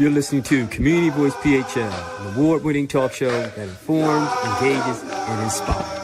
You're listening to Community Voice PHL, an award-winning talk show that informs, engages, and inspires.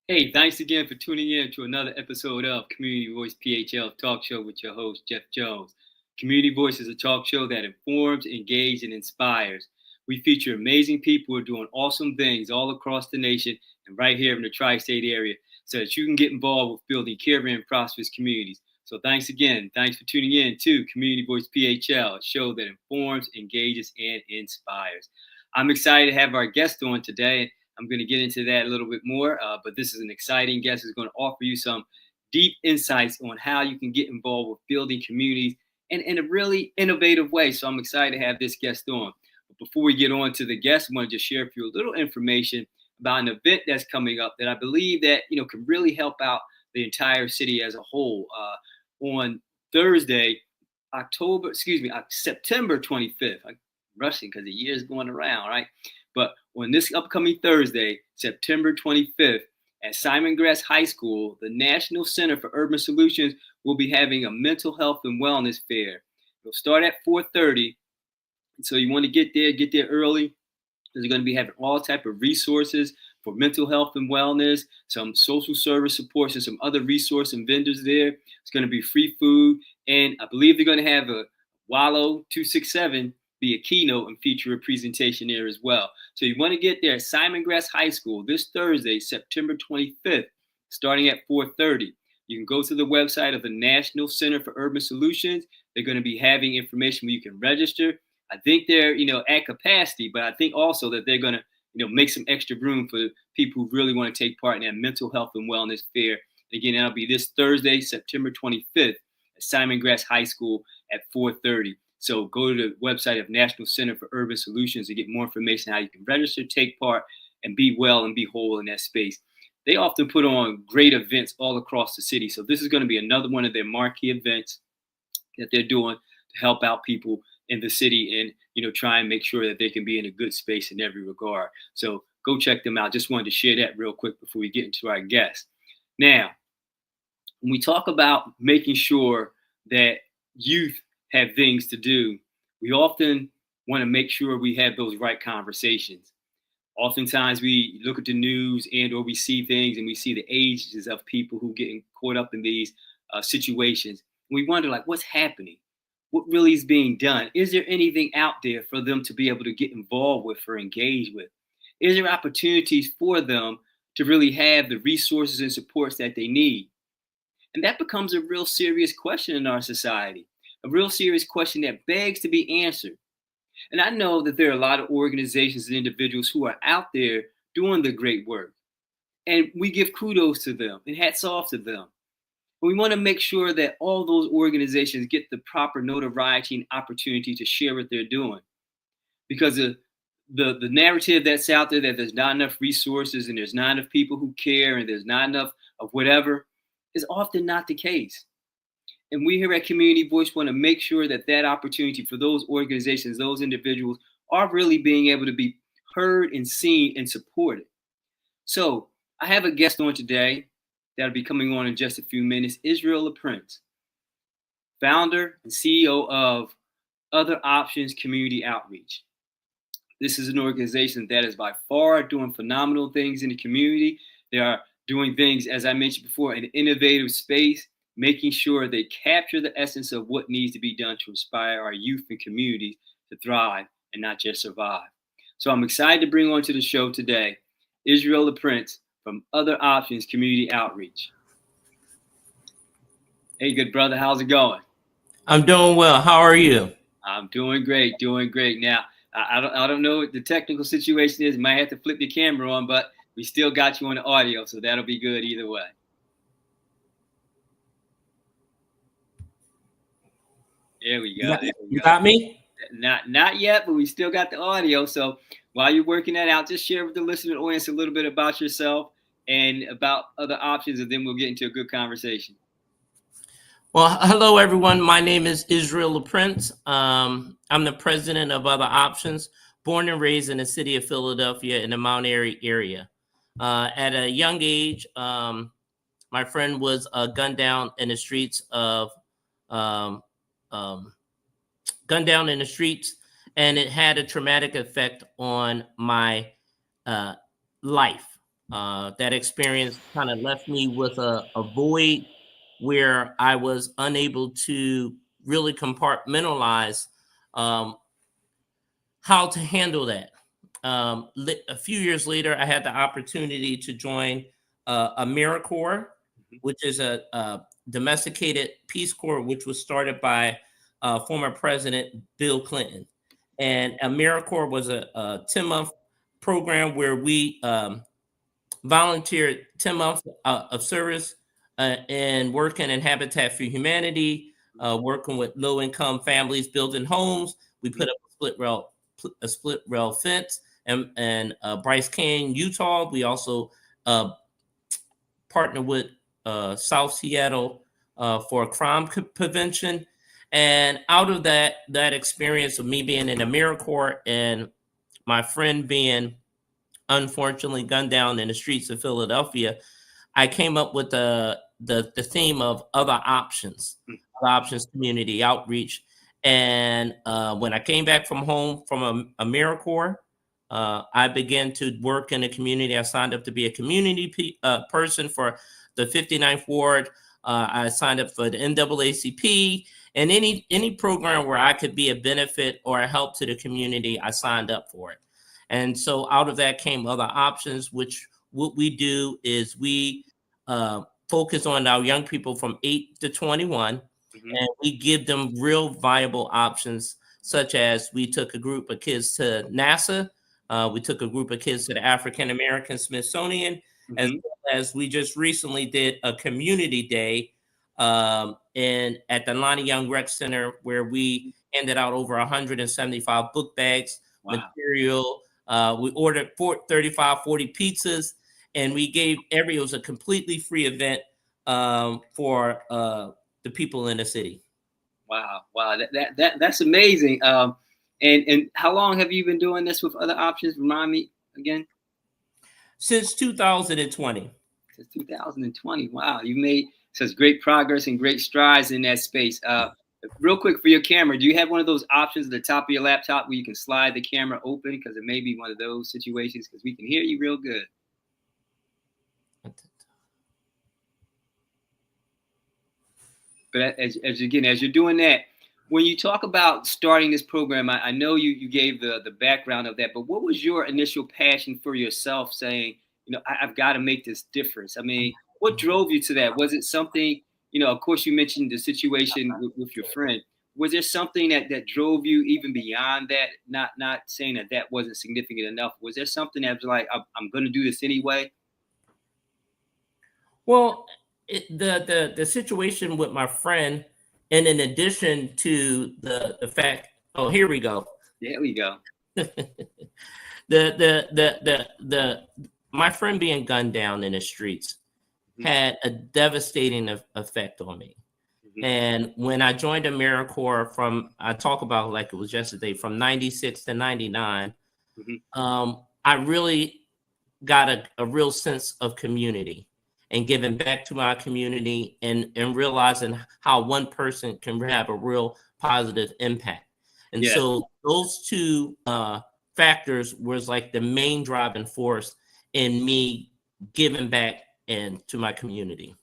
Hey, thanks again for tuning in to another episode of Community Voice PHL Talk Show with your host, Jeff Jones. Community Voice is a talk show that informs, engages, and inspires. We feature amazing people who are doing awesome things all across the nation and right here in the tri-state area so that you can get involved with building caring and prosperous communities. So thanks again. Thanks for tuning in to Community Voice PHL, a show that informs, engages, and inspires. I'm excited to have our guest on today. I'm going to get into that a little bit more, but this is an exciting guest who's going to offer you some deep insights on how you can get involved with building communities in a really innovative way. So I'm excited to have this guest on. But before we get on to the guest, I want to just share with you a little information about an event that's coming up that I believe that can really help out the entire city as a whole. On Thursday, September 25th. I'm rushing because the year is going around, right? But on this upcoming Thursday, September 25th, at Simon Grass High School, the National Center for Urban Solutions will be having a mental health and wellness fair. It'll start at 4:30. So you want to get there early. They're going to be having all type of resources for mental health and wellness, some social service supports, and some other resource and vendors there. It's going to be free food. And I believe they're going to have a Wallow 267 be a keynote and feature a presentation there as well. So you want to get there at Simon Grass High School this Thursday, September 25th, starting at 4:30. You can go to the website of the National Center for Urban Solutions. They're going to be having information where you can register. I think they're, at capacity, but I think also that they're going to, make some extra room for people who really want to take part in that mental health and wellness fair. Again, that'll be this Thursday, September 25th at Simon Grass High School at 4:30. So go to the website of National Center for Urban Solutions to get more information on how you can register, take part, and be well and be whole in that space. They often put on great events all across the city. So this is going to be another one of their marquee events that they're doing to help out people in the city and, try and make sure that they can be in a good space in every regard. So go check them out. Just wanted to share that real quick before we get into our guest. Now, when we talk about making sure that youth have things to do, we often want to make sure we have those right conversations. Oftentimes we look at the news or we see things and we see the ages of people who getting caught up in these situations. And we wonder, what's happening? What really is being done? Is there anything out there for them to be able to get involved with or engage with? Is there opportunities for them to really have the resources and supports that they need? And that becomes a real serious question in our society. A real serious question that begs to be answered. And I know that there are a lot of organizations and individuals who are out there doing the great work. And we give kudos to them and hats off to them. But we want to make sure that all those organizations get the proper notoriety and opportunity to share what they're doing. Because the narrative that's out there that there's not enough resources and there's not enough people who care and there's not enough of whatever is often not the case. And we here at Community Voice want to make sure that that opportunity for those organizations, those individuals are really being able to be heard and seen and supported. So I have a guest on today that'll be coming on in just a few minutes, Israel LaPrince, founder and CEO of Other Options Community Outreach. This is an organization that is by far doing phenomenal things in the community. They are doing things, as I mentioned before, in an innovative space, making sure they capture the essence of what needs to be done to inspire our youth and communities to thrive and not just survive. So I'm excited to bring on to the show today, Israel LaPrince from Other Options Community Outreach. Hey, good brother, how's it going? I'm doing well. How are you? I'm doing great. Now, I don't know what the technical situation is. Might have to flip the camera on, but we still got you on the audio, so that'll be good either way. There we go. You got me? Not yet, but we still got the audio. So while you're working that out, just share with the listening audience a little bit about yourself and about other options, and then we'll get into a good conversation. Well, hello, everyone. My name is Israel LaPrince. I'm the president of Other Options, born and raised in the city of Philadelphia in the Mount Airy area. At a young age, my friend was gunned down in the streets of um, um, gunned down in the streets, and it had a traumatic effect on my uh, life. That experience kind of left me with a void where I was unable to really compartmentalize um, how to handle that. A few years later, I had the opportunity to join AmeriCorps, which is a domesticated Peace Corps, which was started by former President Bill Clinton. And AmeriCorps was a 10-month program where we volunteered 10 months of service and working in Habitat for Humanity, working with low-income families, building homes. We put up a split rail fence, and Bryce Canyon, Utah. We also partnered with South Seattle for crime prevention. And out of that experience of me being in AmeriCorps and my friend being unfortunately gunned down in the streets of Philadelphia, I came up with the theme of other options community outreach. And when I came back from home from AmeriCorps, I began to work in the community. I signed up to be a community person for the 59th Ward. I signed up for the NAACP, and any program where I could be a benefit or a help to the community, I signed up for it. And so out of that came other options, which what we do is we focus on our young people from 8 to 21, and we give them real viable options, such as we took a group of kids to NASA. We took a group of kids to the African American Smithsonian, as well as we just recently did a community day and at the Lonnie Young Rec Center, where we handed out over 175 book bags, material. We ordered 35, 40 pizzas, and we gave it was a completely free event for the people in the city. Wow. That's amazing. And how long have you been doing this with Other Options? Remind me again. Since 2020. Since 2020. Wow, you made such great progress and great strides in that space. Real quick for your camera, do you have one of those options at the top of your laptop where you can slide the camera open? Because it may be one of those situations, because we can hear you real good. But as you're doing that, when you talk about starting this program, I know you gave the background of that, but what was your initial passion for yourself, saying, I've got to make this difference? I mean, what drove you to that? Was it something, of course, you mentioned the situation with your friend. Was there something that drove you even beyond that? Not saying that wasn't significant enough. Was there something that was like, I'm going to do this anyway? Well, the situation with my friend, and in addition to the fact, here we go. There we go. My friend being gunned down in the streets had a devastating effect on me. And when I joined AmeriCorps I talk about like it was yesterday, from 96 to 99, I really got a real sense of community and giving back to my community and realizing how one person can have a real positive impact. And so those two factors was like the main driving force in me giving back and to my community.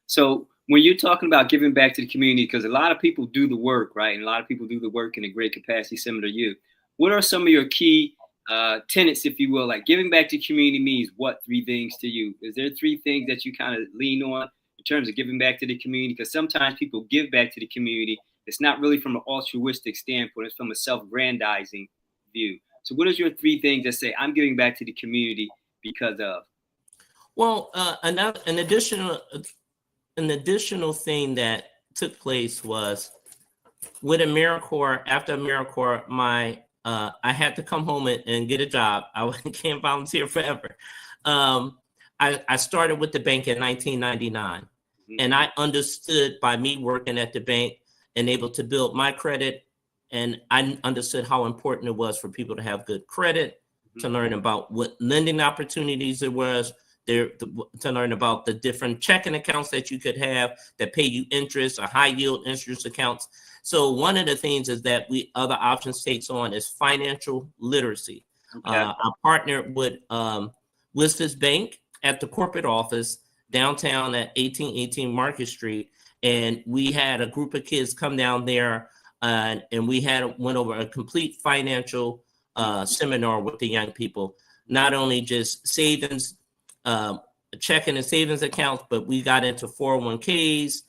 So when you're talking about giving back to the community, because a lot of people do the work, right? And a lot of people do the work in a great capacity similar to you. What are some of your key tenets, if you will? Like, giving back to community means what 3 things to you? Is there 3 things that you kind of lean on in terms of giving back to the community? Because sometimes people give back to the community. It's not really from an altruistic standpoint. It's from a self-grandizing view. So what is your 3 things that say, I'm giving back to the community because of? Well, an additional thing that took place was with AmeriCorps. After AmeriCorps, I had to come home and get a job. I can't volunteer forever. I started with the bank in 1999, and I understood by me working at the bank and able to build my credit, and I understood how important it was for people to have good credit, to learn about what lending opportunities there was, to learn about the different checking accounts that you could have that pay you interest or high yield interest accounts. So one of the things is that other options takes on is financial literacy. Okay. I partnered with Wistas Bank at the corporate office downtown at 1818 Market Street. And we had a group of kids come down there and we went over a complete financial seminar with the young people, not only just savings, checking and savings accounts, but we got into 401ks,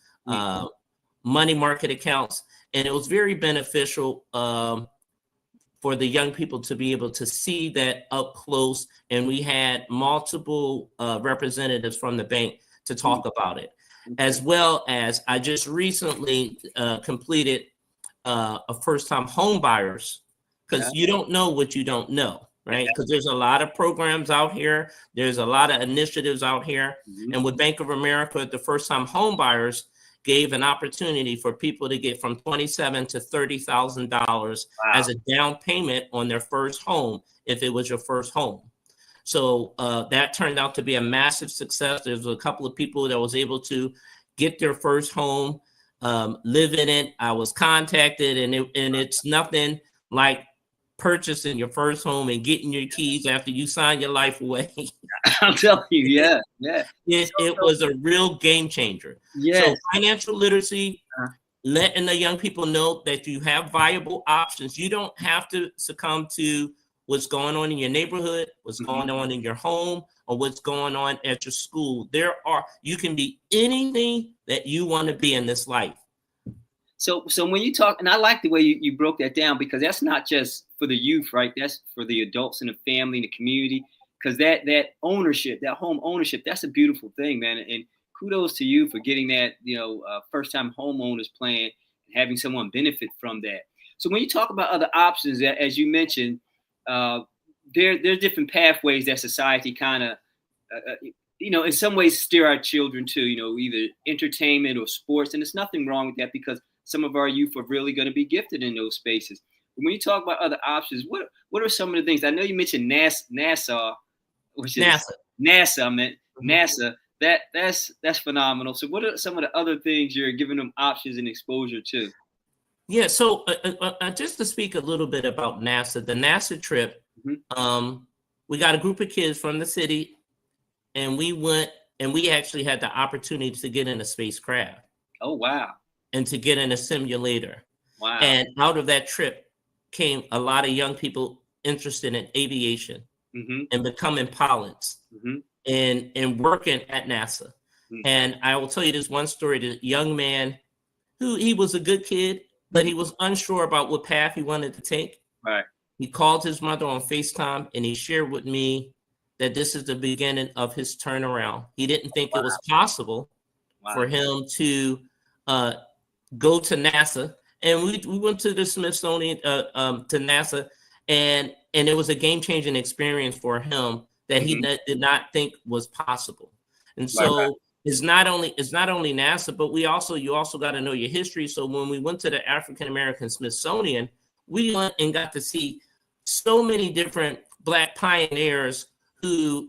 money market accounts. And it was very beneficial for the young people to be able to see that up close. And we had multiple representatives from the bank to talk about it, as well as I just recently completed a first-time home buyers, because you don't know what you don't know, right? Because there's a lot of programs out here. There's a lot of initiatives out here. And with Bank of America, the first-time home buyers gave an opportunity for people to get from $27,000 to $30,000 as a down payment on their first home if it was your first home. So that turned out to be a massive success. There's a couple of people that was able to get their first home, live in it. I was contacted, and it's nothing like purchasing your first home and getting your keys after you sign your life away. I'm telling you, yeah. It was a real game changer. So financial literacy, letting the young people know that you have viable options. You don't have to succumb to what's going on in your neighborhood, what's going on in your home, or what's going on at your school. You can be anything that you want to be in this life. So when you talk, and I like the way you broke that down, because that's not just for the youth, right? That's for the adults in the family and the community, because that ownership, that home ownership, that's a beautiful thing, man. And kudos to you for getting that, first-time homeowners plan and having someone benefit from that. So when you talk about other options, as you mentioned, there's different pathways that society kind of, in some ways steer our children to, either entertainment or sports. And there's nothing wrong with that, because some of our youth are really going to be gifted in those spaces. But when you talk about other options, what are some of the things? I know you mentioned NASA, which is NASA. I meant NASA. That's phenomenal. So what are some of the other things you're giving them options and exposure to? Yeah. So just to speak a little bit about NASA, the NASA trip, we got a group of kids from the city, and we went, and we actually had the opportunity to get in a spacecraft. Oh, wow. And to get in a simulator. Wow. And out of that trip came a lot of young people interested in aviation and becoming pilots and working at NASA. And I will tell you this one story. The young man, he was a good kid, but he was unsure about what path he wanted to take. Right. He called his mother on FaceTime, and he shared with me that this is the beginning of his turnaround. He didn't think it was possible for him to go to NASA. And we went to the Smithsonian, to NASA, and it was a game-changing experience for him that he did not think was possible. And so it's not only NASA, but you also got to know your history. So when we went to the African American Smithsonian, we went and got to see so many different Black pioneers who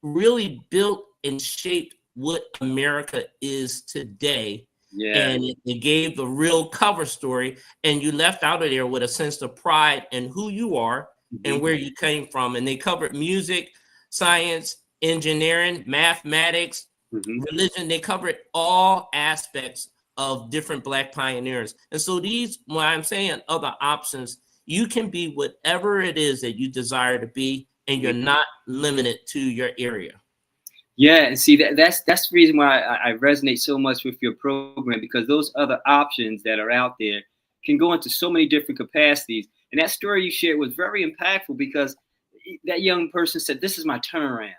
really built and shaped what America is today. Yeah. And it gave the real cover story, and you left out of there with a sense of pride in who you are and where you came from. And they covered music, science, engineering, mathematics, religion. They covered all aspects of different Black pioneers. And so when I'm saying other options, you can be whatever it is that you desire to be, and you're not limited to your area. Yeah, and see that's the reason why I resonate so much with your program, because those other options that are out there can go into so many different capacities. And that story you shared was very impactful, because that young person said, "This is my turnaround."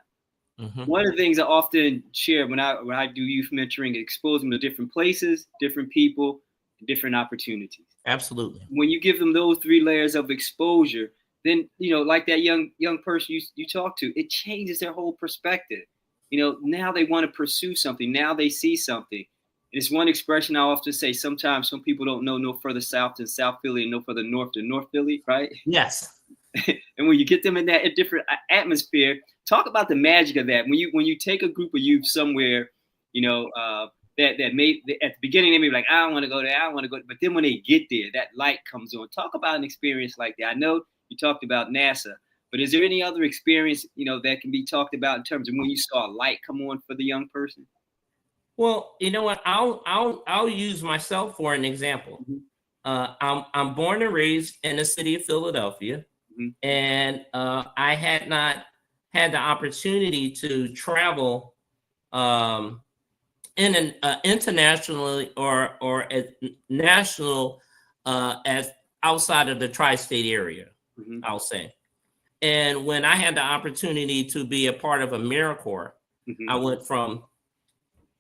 One of the things I often share when I do youth mentoring, expose them to different places, different people, different opportunities. Absolutely. When you give them those 3 layers of exposure, then like that young person you talk to, it changes their whole perspective. now they want to pursue something. Now they see something. And it's one expression I often say, sometimes some people don't know no further south than South Philly and no further north than North Philly, right? Yes. And when you get them in that different atmosphere, talk about the magic of that. When you take a group of youth somewhere, that may at the beginning they may be like, I don't want to go there, I don't want to go, but then when they get there, that light comes on. Talk about an experience like that. I know you talked about NASA, but is there any other experience that can be talked about in terms of when you saw a light come on for the young person? Well, you know what? I'll use myself for an example. I'm born and raised in the city of Philadelphia, and I had not had the opportunity to travel in an internationally or national as outside of the tri-state area, I'll say. And when I had the opportunity to be a part of AmeriCorps, I went from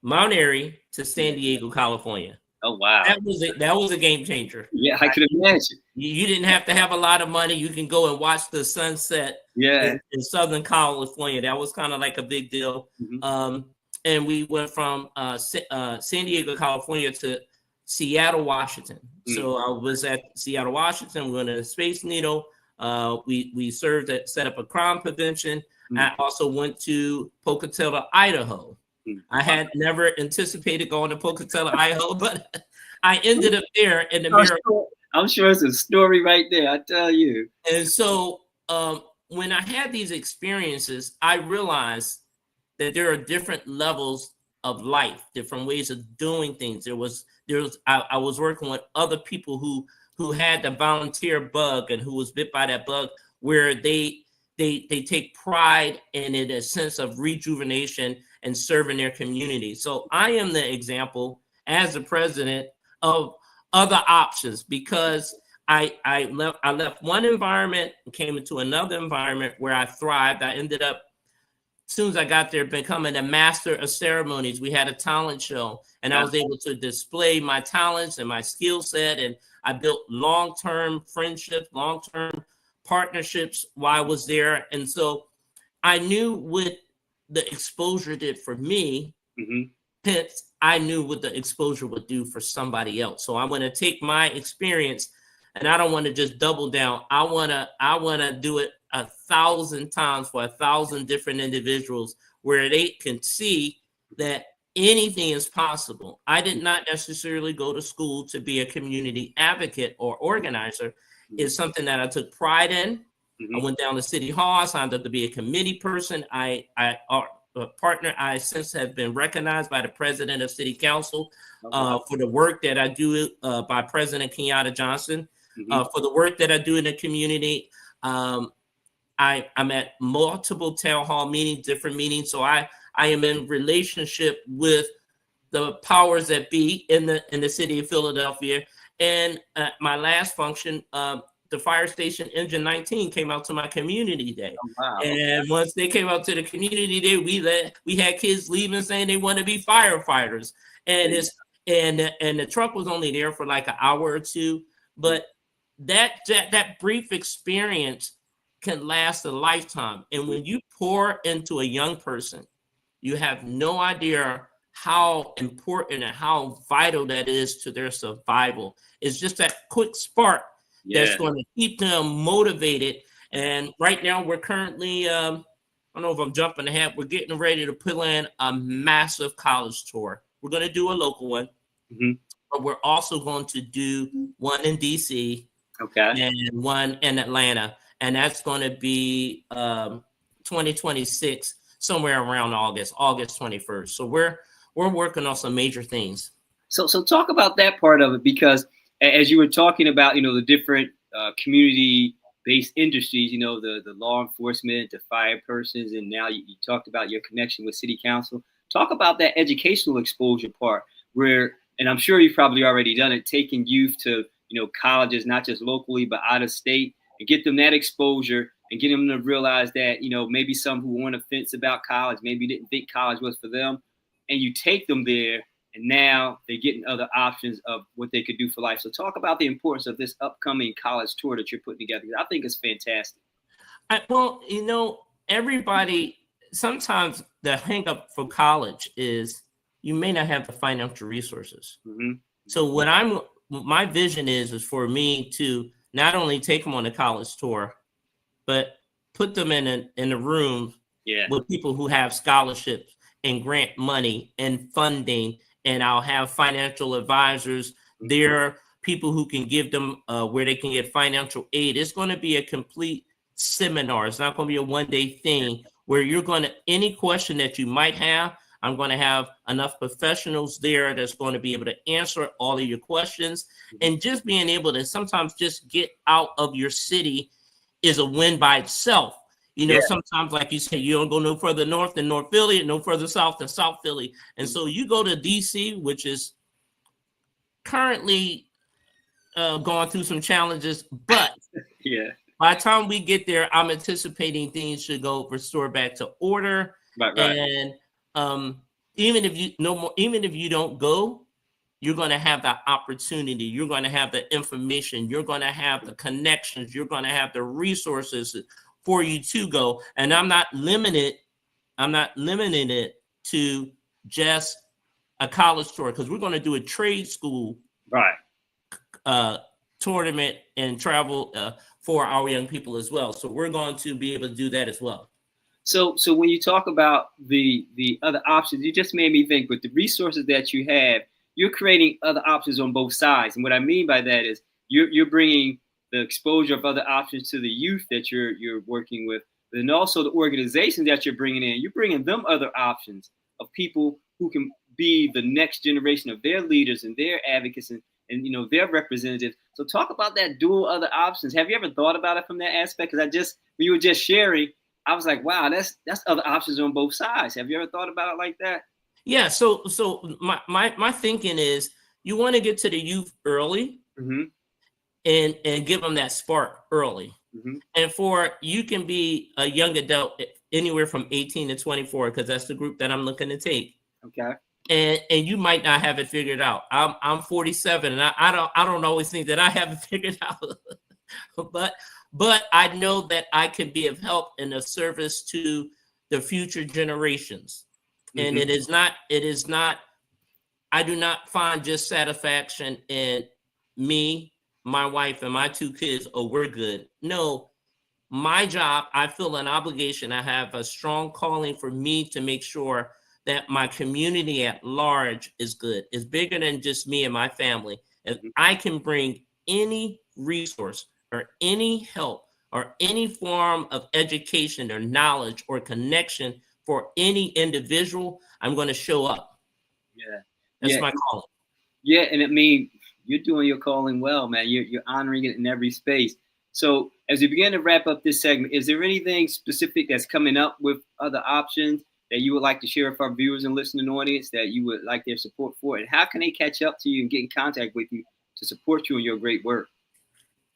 Mount Airy to San Diego, California. Oh wow, that was a game changer. Yeah, I can imagine. You didn't have to have a lot of money. You can go and watch the sunset in Southern California. That was kind of like a big deal. And we went from San Diego, California to Seattle, Washington. So I was at Seattle, Washington. We went to the Space Needle. We set up a crime prevention. I also went to Pocatello, Idaho. I had never anticipated going to Pocatello, Idaho, but I ended up there in the I'm sure it's a story right there, I tell you. And so when I had these experiences, I realized that there are different levels of life, different ways of doing things. I was working with other people who had the volunteer bug and who was bit by that bug, where they take pride in it, a sense of rejuvenation and serving their community. So I am the example as the president of other options, because I left one environment and came into another environment where I thrived. I ended up, as soon as I got there, becoming a master of ceremonies. We had a talent show, and I was able to display my talents and my skill set, and I built long-term friendships, long-term partnerships while I was there. And so I knew what the exposure did for me. Hence, I knew what the exposure would do for somebody else. So I want to take my experience, and I don't want to just double down. I want to do it 1,000 times for 1,000 different individuals, where they can see that anything is possible. I did not necessarily go to school to be a community advocate or organizer. It's something that I took pride in. I went down to City Hall. I signed up to be a committee person. A partner. I since have been recognized by the president of City Council for the work that I do by President Kenyatta Johnson, for the work that I do in the community. I'm at multiple town hall meetings, different meetings. So I am in relationship with the powers that be in the city of Philadelphia. And my last function, the fire station Engine 19 came out to my community day. Oh, wow. And once they came out to the community day, we had kids leaving saying they want to be firefighters. And and the truck was only there for like an hour or two, but that brief experience can last a lifetime. And when you pour into a young person, you have no idea how important and how vital that is to their survival. It's just that quick spark that's going to keep them motivated. And right now we're currently, I don't know if I'm jumping ahead, we're getting ready to plan a massive college tour. We're going to do a local one, but we're also going to do one in DC and one in Atlanta. And that's going to be 2026, somewhere around August 21st. So we're working on some major things. So talk about that part of it, because as you were talking about, the different community-based industries, the law enforcement, the fire persons, and now you talked about your connection with City Council. Talk about that educational exposure part where, and I'm sure you've probably already done it, taking youth to, colleges, not just locally, but out of state, and get them that exposure and get them to realize that, maybe some who want to fence about college, maybe didn't think college was for them. And you take them there, and now they're getting other options of what they could do for life. So talk about the importance of this upcoming college tour that you're putting together. I think it's fantastic. Well, everybody, sometimes the hang up for college is you may not have the financial resources. Mm-hmm. So my vision is for me to not only take them on a college tour, but put them in a room with people who have scholarships and grant money and funding, and I'll have financial advisors there, people who can give them where they can get financial aid. It's going to be a complete seminar. It's not going to be a one-day thing where you're going to, any question that you might have, I'm going to have enough professionals there that's going to be able to answer all of your questions. And just being able to sometimes just get out of your city is a win by itself. You know, sometimes, like you said, you don't go no further north than North Philly and no further south than South Philly. And so you go to DC, which is currently going through some challenges, but by the time we get there, I'm anticipating things should go restore back to order. Right. And even if you don't go, you're going to have the opportunity. You're going to have the information. You're going to have the connections. You're going to have the resources for you to go. And I'm not limiting it to just a college tour, because we're going to do a trade school tournament and travel for our young people as well. So we're going to be able to do that as well. So when you talk about the other options, you just made me think, with the resources that you have, you're creating other options on both sides. And what I mean by that is you're bringing the exposure of other options to the youth that you're working with, and also the organizations that you're bringing in. You're bringing them other options of people who can be the next generation of their leaders and their advocates and their representatives. So talk about that dual other options. Have you ever thought about it from that aspect? Because when you were just sharing, I was like, wow, that's other options on both sides. Have you ever thought about it like that? Yeah. So my thinking is you want to get to the youth early and give them that spark early. And you can be a young adult anywhere from 18 to 24, because that's the group that I'm looking to take. Okay. And you might not have it figured out. I'm 47, and I don't always think that I have it figured out, but I know that I can be of help and of service to the future generations. And it is not, I do not find just satisfaction in me, my wife, and my 2 kids. Oh, we're good. No, my job, I feel an obligation. I have a strong calling for me to make sure that my community at large is good. It's bigger than just me and my family. If I can bring any resource or any help or any form of education or knowledge or connection for any individual, I'm going to show up. That's my calling. And I mean, you're doing your calling well, man. You're honoring it in every space. So as we begin to wrap up this segment, is there anything specific that's coming up with other options that you would like to share with our viewers and listening audience that you would like their support for? And how can they catch up to you and get in contact with you to support you in your great work?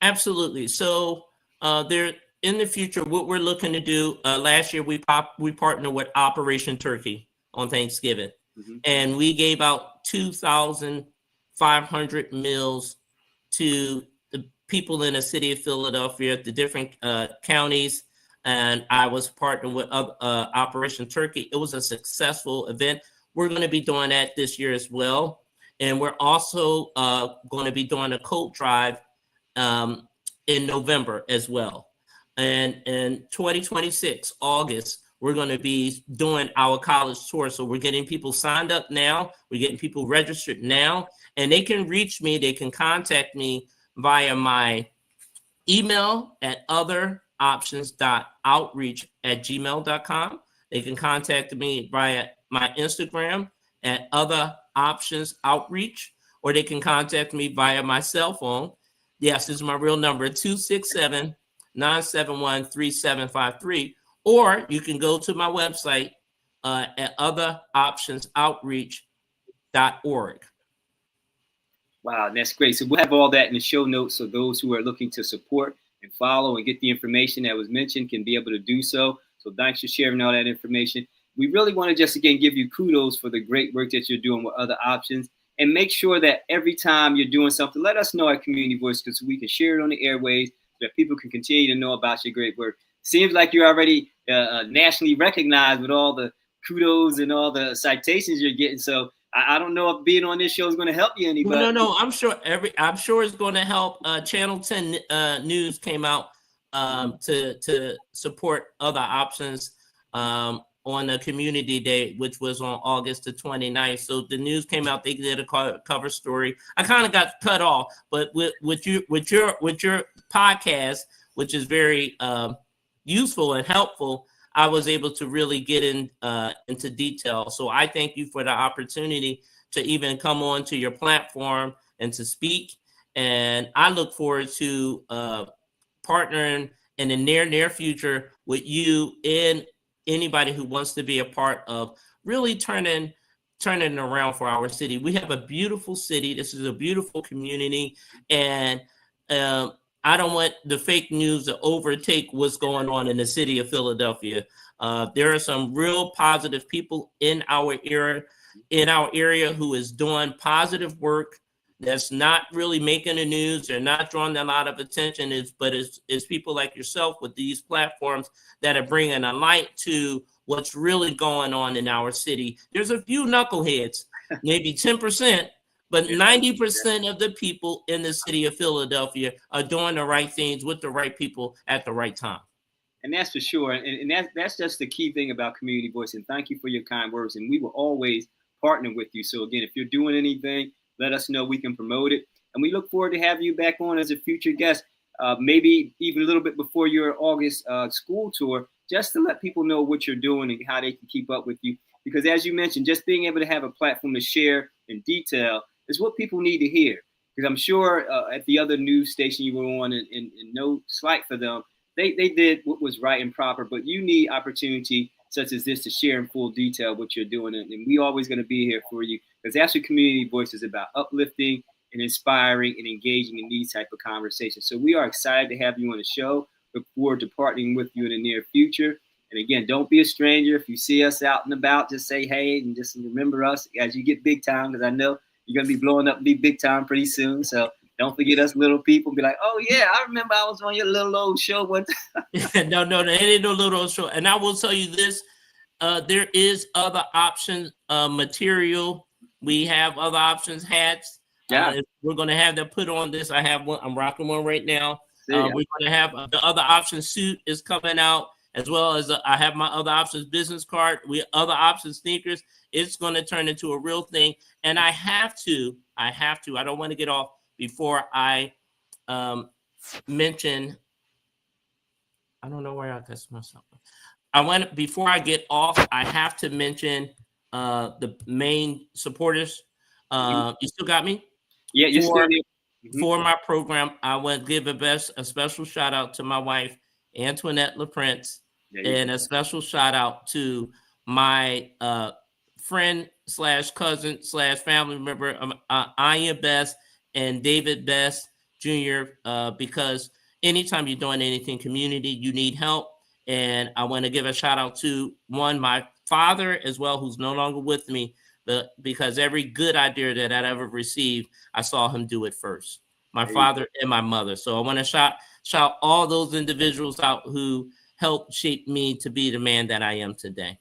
Absolutely. So there, in the future, what we're looking to do, last year we partnered with Operation Turkey on Thanksgiving, and we gave out 2,500 meals to the people in the city of Philadelphia, the different counties, and I was partnered with Operation Turkey. It was a successful event. We're going to be doing that this year as well, and we're also going to be doing a coat drive in November as well. And in 2026, August, we're going to be doing our college tour. So we're getting people signed up now. We're getting people registered now. And they can reach me. They can contact me via my email at otheroptions.outreach@gmail.com. They can contact me via my Instagram at otheroptionsoutreach, or they can contact me via my cell phone. Yes, this is my real number, 267-971-3753. Or you can go to my website at otheroptionsoutreach.org. Wow, that's great. So we'll have all that in the show notes, so those who are looking to support and follow and get the information that was mentioned can be able to do so. So thanks for sharing all that information. We really want to just, again, give you kudos for the great work that you're doing with Other Options. And make sure that every time you're doing something, let us know at Community Voice, so we can share it on the airways, so that people can continue to know about your great work. Seems like you're already nationally recognized with all the kudos and all the citations you're getting. So I don't know if being on this show is going to help you any, but No. I'm sure it's going to help. Channel 10 News came out to support other options on a community day, which was on August the 29th. So the news came out, they did a cover story. I kind of got cut off, but with your podcast, which is very useful and helpful, I was able to really get into detail. So I thank you for the opportunity to even come on to your platform and to speak. And I look forward to partnering in the near future with you and anybody who wants to be a part of really turning around for our city. We have a beautiful city. This is a beautiful community. And I don't want the fake news to overtake what's going on in the city of Philadelphia. There are some real positive people in our area who is doing positive work that's not really making the news. They're not drawing a lot of attention, but it's people like yourself with these platforms that are bringing a light to what's really going on in our city. There's a few knuckleheads, maybe 10%, but 90% of the people in the city of Philadelphia are doing the right things with the right people at the right time. And that's for sure. And that's just the key thing about Community Voice. And thank you for your kind words. And we will always partner with you. So again, if you're doing anything, let us know. We can promote it. And we look forward to having you back on as a future guest, maybe even a little bit before your August school tour, just to let people know what you're doing and how they can keep up with you. Because as you mentioned, just being able to have a platform to share in detail is what people need to hear. Because I'm sure at the other news station you were on, and no slight for them, they did what was right and proper. But you need opportunity such as this to share in full detail what you're doing. And we always going to be here for you, because that's what Community Voice is about: uplifting and inspiring and engaging in these type of conversations. So we are excited to have you on the show. Look forward to partnering with you in the near future. And again, don't be a stranger. If you see us out and about, just say hey, and just remember us as you get big time, because I know you're going to be blowing up big time pretty soon. So don't forget us little people. Be like, oh yeah, I remember I was on your little old show one time. No, it ain't no little old show. And I will tell you this, there is other option material. We have other options, hats. Yeah. We're going to have that put on this. I have one. I'm rocking one right now. We're going to have the other option suit is coming out, as well as I have my other options business card. Other options sneakers. It's going to turn into a real thing. And I don't want to get off before I mention. I don't know where I got myself. Before I get off, I have to mention the main supporters. You still got me? Yeah, you're still here. For my program, I want to give a special shout out to my wife, Antoinette LaPrince, and a special shout out to my friend / cousin / family member, Anya Best and David Best Jr., because anytime you're doing anything community, you need help. And I want to give a shout out to my father as well, who's no longer with me, because every good idea that I ever received, I saw him do it first. My father and my mother. So I want to shout all those individuals out who helped shape me to be the man that I am today.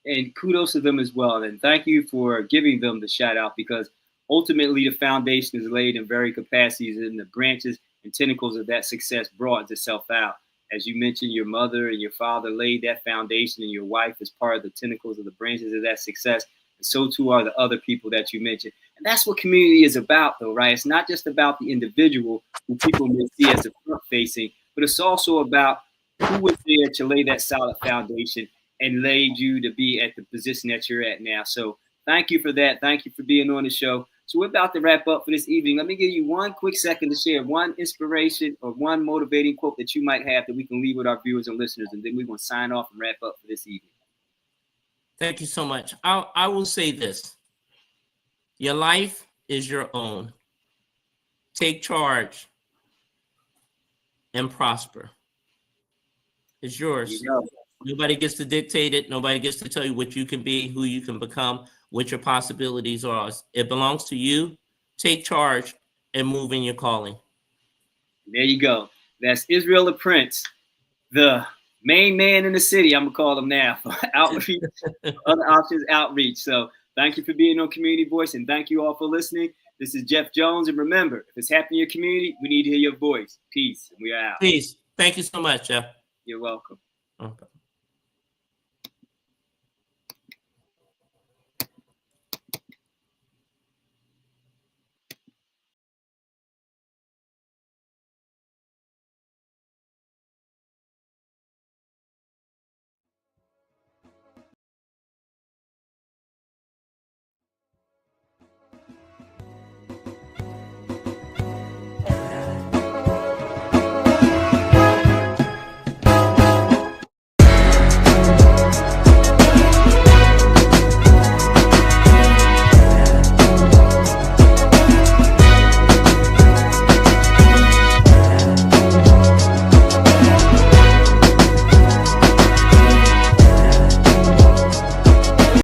And kudos to them as well. And thank you for giving them the shout out, because ultimately the foundation is laid in very capacities, and the branches and tentacles of that success broadens itself out. As you mentioned, your mother and your father laid that foundation, and your wife is part of the tentacles of the branches of that success. And so too are the other people that you mentioned. And that's what community is about, though, right? It's not just about the individual who people may see as the front facing, but it's also about who was there to lay that solid foundation and laid you to be at the position that you're at now. So thank you for that. Thank you for being on the show. So we're about to wrap up for this evening. Let me give you one quick second to share one inspiration or one motivating quote that you might have that we can leave with our viewers and listeners, and then we're going to sign off and wrap up for this evening. Thank you so much. I will say this. Your life is your own. Take charge and prosper. It's yours. Nobody gets to dictate it. Nobody gets to tell you what you can be, who you can become, what your possibilities are. It belongs to you. Take charge and move in your calling. There you go. That's Israel LaPrince, the main man in the city, I'm gonna call him now, for outreach, other options outreach. So thank you for being on Community Voice, and thank you all for listening. This is Jeff Jones, and remember, if it's happening in your community, we need to hear your voice. Peace, and we are out. Peace. Thank you so much, Jeff. You're welcome. Okay.